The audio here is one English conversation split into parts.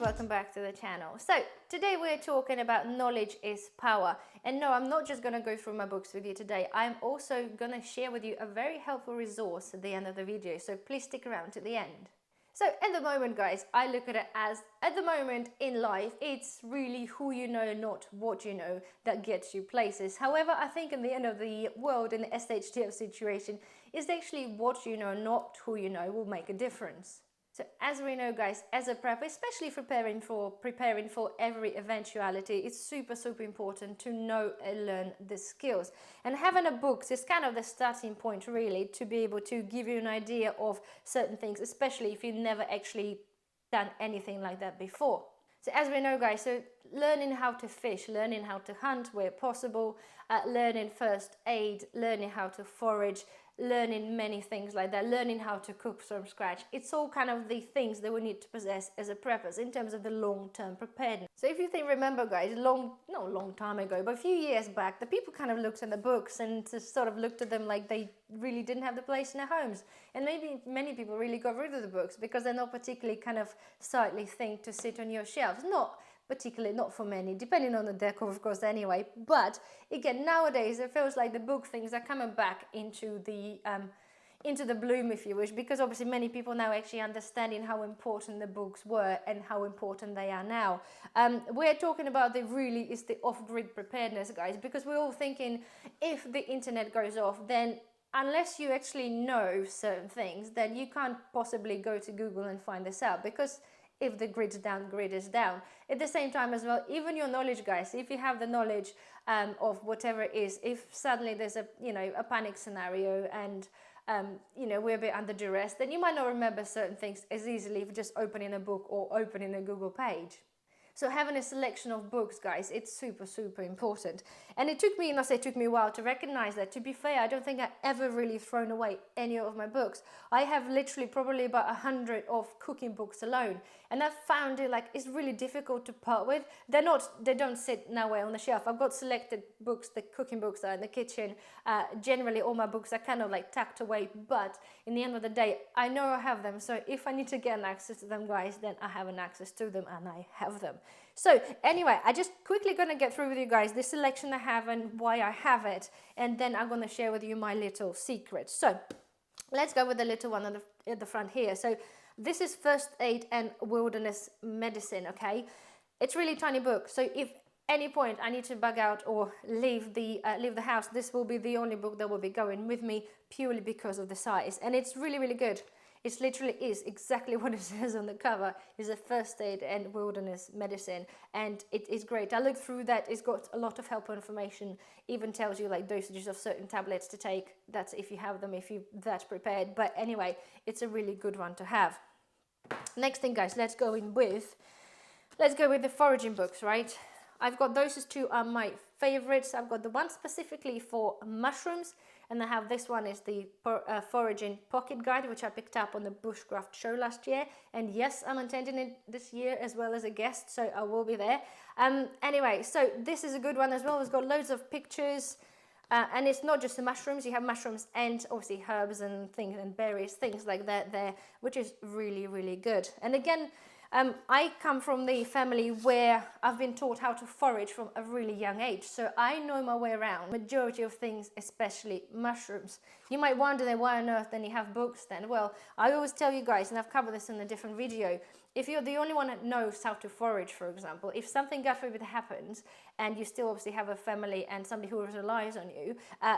welcome back to the channel. So today we're talking about knowledge is power. And no, I'm not just going to go through my books with you today. I'm also going to share with you a very helpful resource at the end of the video. So please stick around to the end. So at the moment, guys, I look at it as, at the moment in life, it's really who you know, not what you know, that gets you places. However, I think in the end of the world, in the SHTF situation, is actually what you know, not who you know, will make a difference. So as we know, guys, as a prep, especially preparing for every eventuality, it's super important to know and learn the skills. And having a book is kind of the starting point, really, to be able to give you an idea of certain things, especially if you've never actually done anything like that before. So as we know, guys, so learning how to fish, learning how to hunt where possible, learning first aid, learning how to forage, learning many things like that, learning how to cook from scratch. It's all kind of the things that we need to possess as a preppers in terms of the long-term preparedness. So if you remember, guys, not a long time ago, but a few years back, the people kind of looked at the books and just sort of looked at them like they really didn't have the place in their homes. And maybe many people really got rid of the books because they're not particularly kind of sightly thing to sit on your shelves. Not for many, depending on the decor, of course, anyway. But again, nowadays it feels like the book things are coming back into the bloom, if you wish, because obviously many people now actually understanding how important the books were and how important they are now. We're talking about the off-grid preparedness, guys, because we're all thinking if the internet goes off, then unless you actually know certain things, then you can't possibly go to Google and find this out, because if the grid's down, grid is down. At the same time as well, even your knowledge, guys, if you have the knowledge of whatever it is, if suddenly there's a panic scenario and we're a bit under duress, then you might not remember certain things as easily if just opening a book or opening a Google page. So having a selection of books, guys, it's super important. And it took me a while to recognize that. To be fair, I don't think I ever really thrown away any of my books. I have literally probably about 100 of cooking books alone. And I've found it it's really difficult to part with. They don't sit nowhere on the shelf. I've got selected books, the cooking books are in the kitchen. Generally all my books are kind of tucked away, but in the end of the day, I know I have them. So if I need to get an access to them, guys, then I have an access to them and I have them. So anyway, I just quickly gonna get through with you guys the selection I have and why I have it, and then I'm gonna share with you my little secrets. So let's go with the little one at the front here. So this is First Aid and Wilderness Medicine, okay? It's really tiny book, so if any point I need to bug out or leave the house, this will be the only book that will be going with me purely because of the size, and it's really good. It literally is exactly what it says on the cover. It's a First Aid and Wilderness Medicine, and it is great. I looked through that. It's got a lot of helpful information. Even tells you dosages of certain tablets to take. That's if you have them, if you're that prepared. But anyway, it's a really good one to have. Next thing, guys, let's go with the foraging books, right? I've got those two are my favorites. I've got the one specifically for mushrooms, and I have this one is the foraging pocket guide, which I picked up on the bushcraft show last year. And yes, I'm attending it this year as well as a guest, so I will be there. Anyway, so this is a good one as well. It's got loads of pictures, and it's not just the mushrooms. You have mushrooms and obviously herbs and things and berries, things like that there, which is really good. And again, I come from the family where I've been taught how to forage from a really young age, so I know my way around majority of things, especially mushrooms. You might wonder then why on earth then you have books then? Well, I always tell you guys, and I've covered this in a different video, if you're the only one that knows how to forage, for example, if something God forbid happens and you still obviously have a family and somebody who relies on you,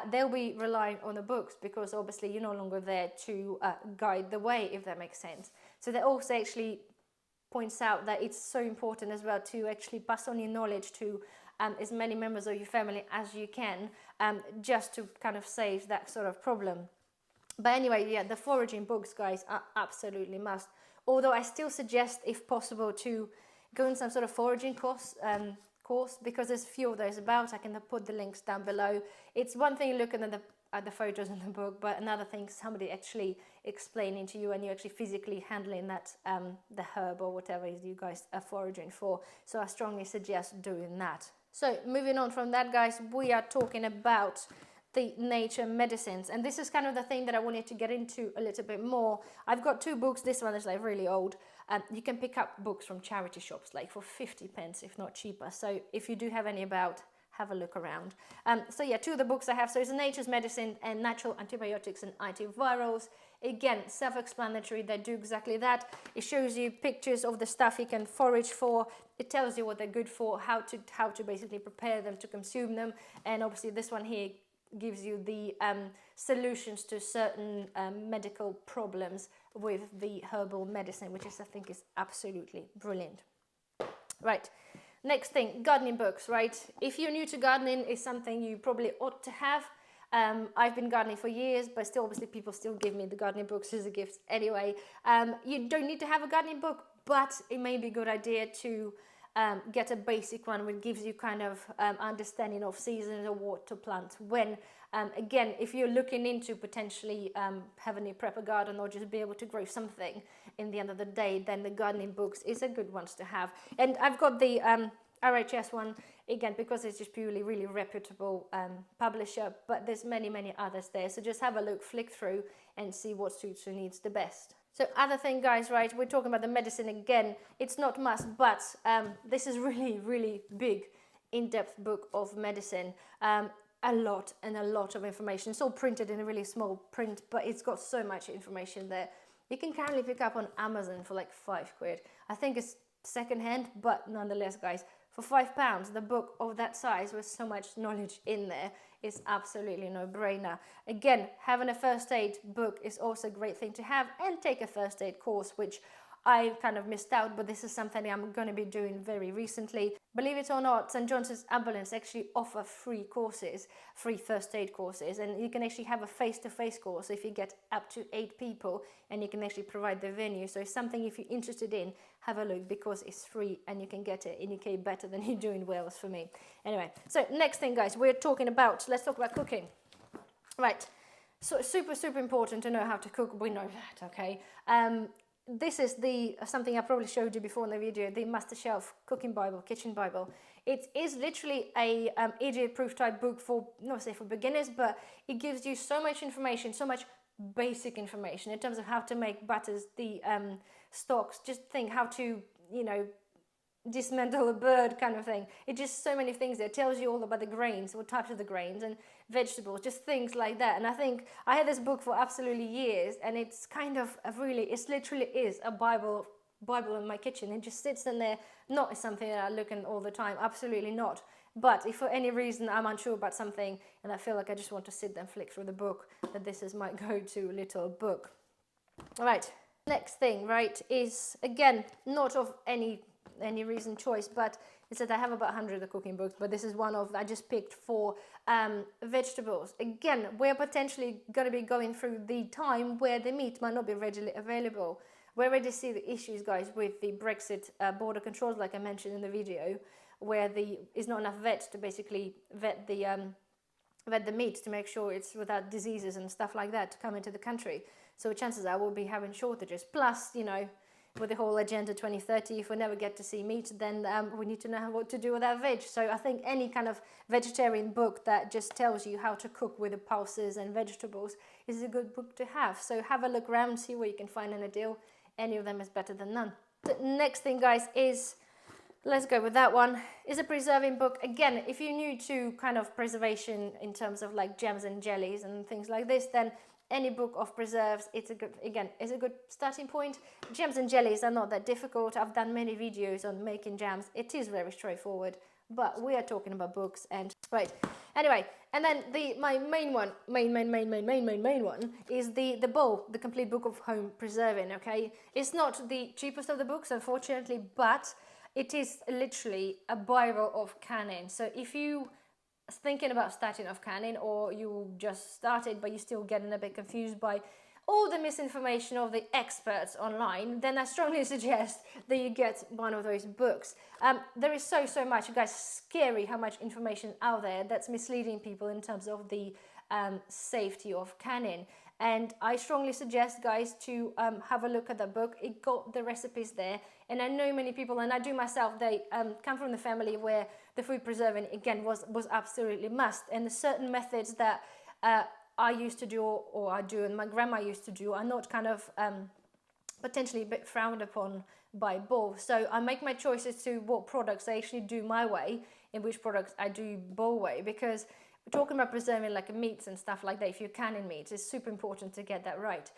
they'll be relying on the books because obviously you're no longer there to guide the way, if that makes sense. So they also actually points out that it's so important as well to actually pass on your knowledge to as many members of your family as you can, just to kind of save that sort of problem. But anyway, yeah, the foraging books, guys, are absolutely must. Although I still suggest, if possible, to go in some sort of foraging course, because there's a few of those about. I can put the links down below. It's one thing looking at the photos in the book, but another thing somebody actually explaining to you and you actually physically handling that the herb or whatever it is you guys are foraging for. So I strongly suggest doing that. So moving on from that, guys, we are talking about the nature medicines. And this is kind of the thing that I wanted to get into a little bit more. I've got two books. This one is like really old. You can pick up books from charity shops like for 50 pence, if not cheaper. So if you do have any about, have a look around. So yeah, two of the books I have. So it's Nature's Medicine and Natural Antibiotics and Antivirals. Again, self-explanatory. They do exactly that. It shows you pictures of the stuff you can forage for. It tells you what they're good for, how to basically prepare them, to consume them. And obviously this one here gives you the solutions to certain medical problems with the herbal medicine, which I think is absolutely brilliant. Right. Next thing, gardening books, right? If you're new to gardening, it's something you probably ought to have. I've been gardening for years, but still, obviously, people still give me the gardening books as a gift anyway. You don't need to have a gardening book, but it may be a good idea to get a basic one which gives you kind of understanding of seasons or what to plant when. Again, if you're looking into potentially having a prepper garden or just be able to grow something in the end of the day, then the gardening books is a good ones to have. And I've got the RHS one, again, because it's just purely really reputable publisher, but there's many others there. So just have a look, flick through and see what suits your needs the best. So other thing, guys, right, we're talking about the medicine again. It's not must, but this is really big, in-depth book of medicine. A lot of information. It's all printed in a really small print, but it's got so much information there. You can currently pick up on Amazon for like £5. I think it's secondhand, but nonetheless, guys, for £5, the book of that size with so much knowledge in there is absolutely no-brainer. Again, having a first aid book is also a great thing to have, and take a first aid course, which I kind of missed out, but this is something I'm going to be doing very recently. Believe it or not, St. John's Ambulance actually offer free courses, free first aid courses, and you can actually have a face-to-face course if you get up to 8 people, and you can actually provide the venue. So it's something, if you're interested in, have a look, because it's free and you can get it in UK better than you do in Wales for me. Anyway, so next thing, guys, let's talk about cooking. Right, so super important to know how to cook. We know that, okay? This is something I probably showed you before in the video, the Master Shelf Cooking Bible, Kitchen Bible. It is literally a idiot-proof type book for, not say for beginners, but it gives you so much information, so much basic information in terms of how to make butters, the stocks, just think how to, dismantle a bird kind of thing. It's just so many things there. It tells you all about the grains, what types of the grains and vegetables, just things like that. And I think I had this book for absolutely years, and it's kind of it literally is a Bible in my kitchen. It just sits in there, not something that I look in all the time, absolutely not. But if for any reason I'm unsure about something and I feel like I just want to sit there and flick through the book, that this is my go-to little book. All right, next thing, right, is again, not of any reason choice, but it said I have about 100 cooking books, but this is one of I just picked for vegetables. Again, we're potentially going to be going through the time where the meat might not be readily available. We already see the issues, guys, with the Brexit border controls, like I mentioned in the video, where is not enough vets to basically vet the meat to make sure it's without diseases and stuff like that to come into the country. So chances are we'll be having shortages. Plus, with the whole Agenda 2030, if we never get to see meat, then we need to know what to do with our veg. So I think any kind of vegetarian book that just tells you how to cook with the pulses and vegetables is a good book to have. So have a look around, see what you can find in a deal. Any of them is better than none. The next thing, guys, is, let's go with that one, is a preserving book. Again, if you're new to kind of preservation in terms of like jams and jellies and things like this, then any book of preserves, it's a good starting point. Jams and jellies are not that difficult. I've done many videos on making jams. It is very straightforward, but we are talking about books and right. Anyway, and then my main one is the bowl, the complete book of home preserving. Okay, it's not the cheapest of the books, unfortunately, but it is literally a Bible of canning. So if you thinking about starting off canning, or you just started but you're still getting a bit confused by all the misinformation of the experts online, then I strongly suggest that you get one of those books. There is so much, you guys, scary how much information out there that's misleading people in terms of the safety of canning. And I strongly suggest, guys, to have a look at that book. It got the recipes there. And I know many people, and I do myself, they come from the family where the food preserving, again, was absolutely must. And certain methods that I used to do, or I do, and my grandma used to do, are not kind of potentially a bit frowned upon by both. So I make my choices to what products I actually do my way and which products I do both way, because we're talking about preserving like meats and stuff like that. If you're canning meats, it's super important to get that right,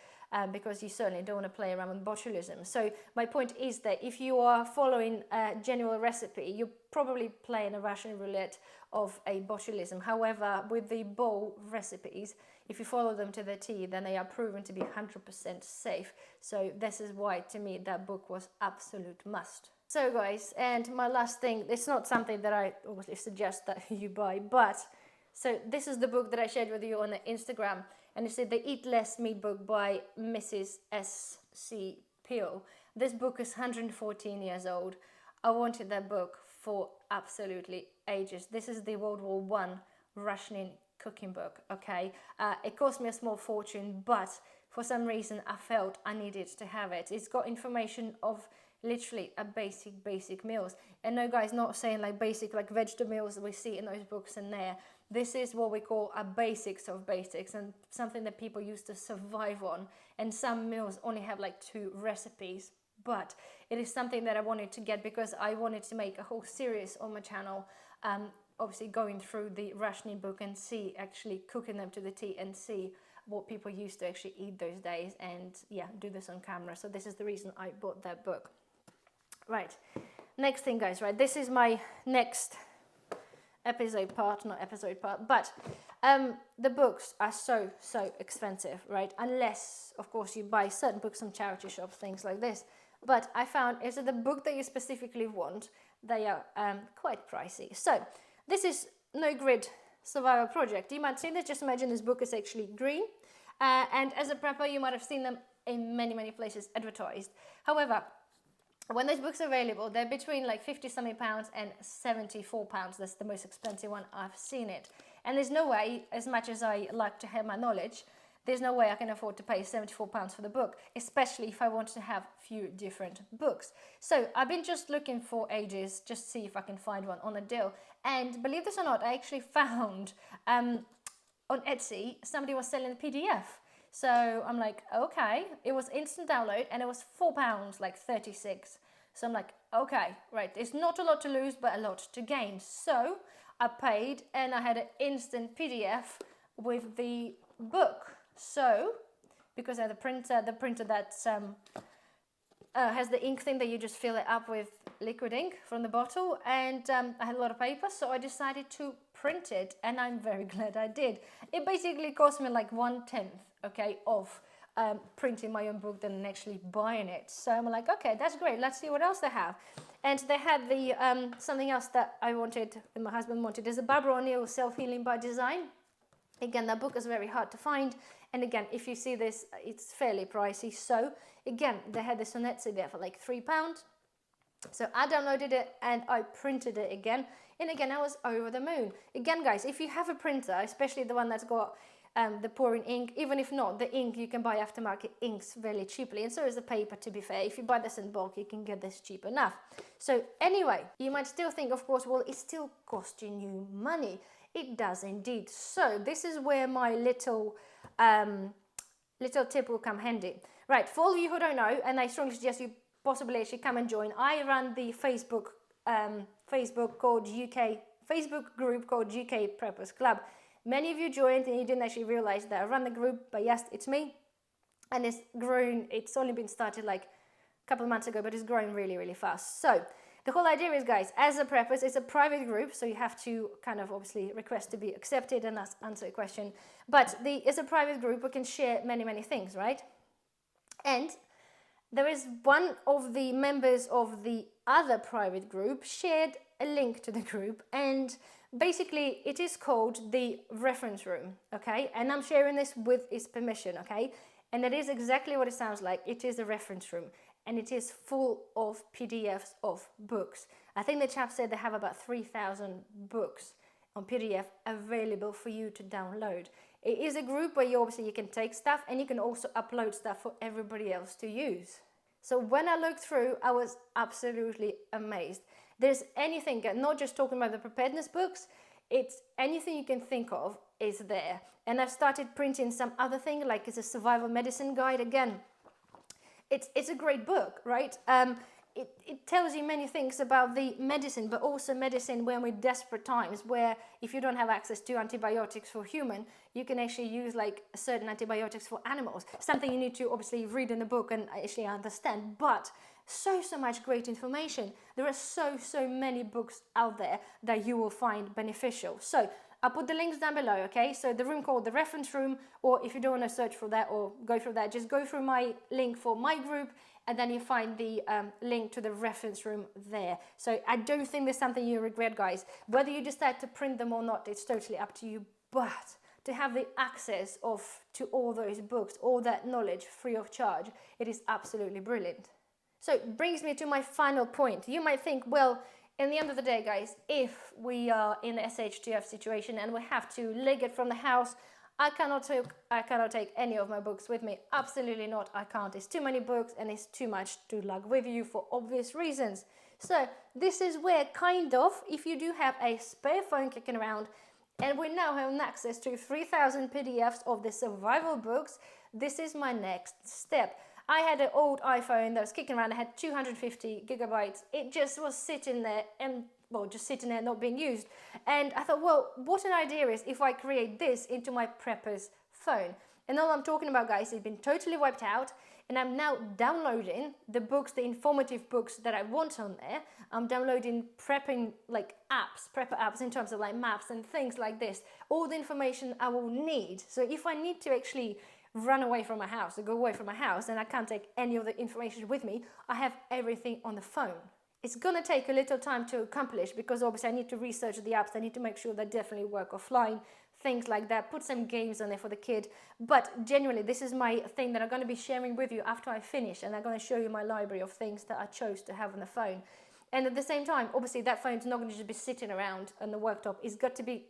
because you certainly don't want to play around with botulism. So my point is that if you are following a genuine recipe, you're probably playing a Russian roulette of a botulism. However, with the bowl recipes, if you follow them to the T, then they are proven to be 100% safe. So this is why, to me, that book was absolute must. So guys, and my last thing, it's not something that I obviously suggest that you buy, but so this is the book that I shared with you on the Instagram, and it's the Eat Less Meat book by Mrs. S.C. Peel. This book is 114 years old. I wanted that book for absolutely ages. This is the World War I rationing cooking book, okay? It cost me a small fortune, but for some reason I felt I needed to have it. It's got information of literally a basic meals. And no guys, not saying like basic like vegetable meals that we see in those books in there. This is what we call a basics of basics, and something that people used to survive on. And some meals only have like 2 recipes, but it is something that I wanted to get because I wanted to make a whole series on my channel, obviously going through the rationing book and see, actually cooking them to the T and see what people used to actually eat those days, and yeah, do this on camera. So this is the reason I bought that book. Right, next thing guys, right, this is my next but the books are so expensive, right? Unless of course you buy certain books from charity shops, things like this. But I found is that the book that you specifically want, they are quite pricey. So this is No Grid Survival Project. You might see this, just imagine this book is actually green, and as a prepper you might have seen them in many places advertised. However, when those books are available, they're between like 50 something pounds and 74 pounds. That's the most expensive one I've seen it. And there's no way, as much as I like to have my knowledge, there's no way I can afford to pay 74 pounds for the book, especially if I want to have a few different books. So I've been just looking for ages, just to see if I can find one on a deal. And believe this or not, I actually found on Etsy, somebody was selling a PDF. So I'm like, okay, it was instant download and it was £4, like 36. So I'm like, okay, right, it's not a lot to lose, but a lot to gain. So I paid and I had an instant PDF with the book. So, because I had the printer that has the ink thing that you just fill it up with liquid ink from the bottle, and I had a lot of paper, so I decided to print it, and I'm very glad I did. It basically cost me like 1/10, okay, of printing my own book than actually buying it. So I'm like, okay, that's great, let's see what else they have. And they had the something else that I wanted and my husband wanted is a Barbara O'Neill Self-Healing by Design. Again, that book is very hard to find, and again, if you see this, it's fairly pricey. So again, they had this on Etsy there for like £3. So I downloaded it and I printed it again, and again I was over the moon. Again guys, if you have a printer, especially the one that's got the pouring ink, even if not, the ink you can buy aftermarket inks really cheaply, and so is the paper, to be fair. If you buy this in bulk, you can get this cheap enough. So anyway, you might still think, of course, well, it's still costing you money. It does indeed. So this is where my little tip will come handy. Right, for all of you who don't know, and I strongly suggest you possibly actually come and join, I run the Facebook group called UK Preppers Club. Many of you joined and you didn't actually realize that I run the group, but yes, it's me, and it's grown. It's only been started like a couple of months ago, but it's growing really fast. So the whole idea is, guys, as a preppers, it's a private group, so you have to kind of obviously request to be accepted and answer a question. But it's a private group, we can share many things, right? And there is one of the members of the other private group shared a link to the group, and basically it is called the reference room, okay? And I'm sharing this with his permission, okay? And it is exactly what it sounds like. It is a reference room, and it is full of PDFs of books. I think the chap said they have about 3,000 books on PDF available for you to download. It is a group where you can take stuff and you can also upload stuff for everybody else to use. So when I looked through, I was absolutely amazed. There's anything, not just talking about the preparedness books, it's anything you can think of is there. And I've started printing some other thing, like it's a survival medicine guide. Again, it's a great book, right? It tells you many things about the medicine, but also medicine when we're desperate times, where if you don't have access to antibiotics for human, you can actually use like certain antibiotics for animals. Something you need to obviously read in the book and actually understand, but so much great information. There are so many books out there that you will find beneficial. So I'll put the links down below, okay? So the room called the reference room, or if you don't want to search for that or go through that, just go through my link for my group, and then you find the link to the reference room there. So I don't think there's something you regret, guys. Whether you decide to print them or not, it's totally up to you. But to have the access to all those books, all that knowledge free of charge, it is absolutely brilliant. So it brings me to my final point. You might think, well, in the end of the day, guys, if we are in the SHTF situation and we have to leg it from the house, I cannot take any of my books with me. Absolutely not, I can't. It's too many books and it's too much to lug with you for obvious reasons. So this is where kind of, if you do have a spare phone kicking around, and we now have access to 3,000 PDFs of the survival books, this is my next step. I had an old iPhone that was kicking around. I had 250 gigabytes. It just was sitting there and, well, just sitting there not being used. And I thought, well, what an idea is if I create this into my prepper's phone. And all I'm talking about, guys, has been totally wiped out. And I'm now downloading the books, the informative books that I want on there. I'm downloading prepping like apps, prepper apps in terms of like maps and things like this. All the information I will need. So if I need to actually run away from my house or go away from my house and I can't take any of the information with me, I have everything on the phone. It's gonna take a little time to accomplish because obviously I need to research the apps, I need to make sure they definitely work offline, things like that, put some games on there for the kid. But genuinely, this is my thing that I'm gonna be sharing with you after I finish, and I'm gonna show you my library of things that I chose to have on the phone. And at the same time, obviously that phone's not gonna just be sitting around on the worktop, it's got to be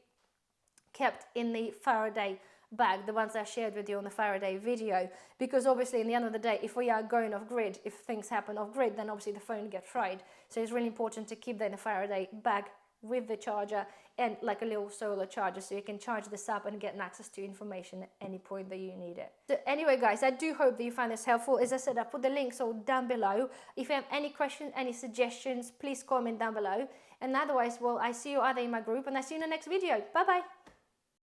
kept in the Faraday bag, the ones I shared with you on the Faraday video, because obviously in the end of the day, if we are going off grid, if things happen off grid, then obviously the phone gets fried. So it's really important to keep that in a Faraday bag with the charger and like a little solar charger, so you can charge this up and get access to information at any point that you need it. So anyway, guys, I do hope that you find this helpful. As I said, I put the links all down below. If you have any questions, any suggestions, please comment down below. And otherwise, well, I see you either in my group and I see you in the next video. Bye bye.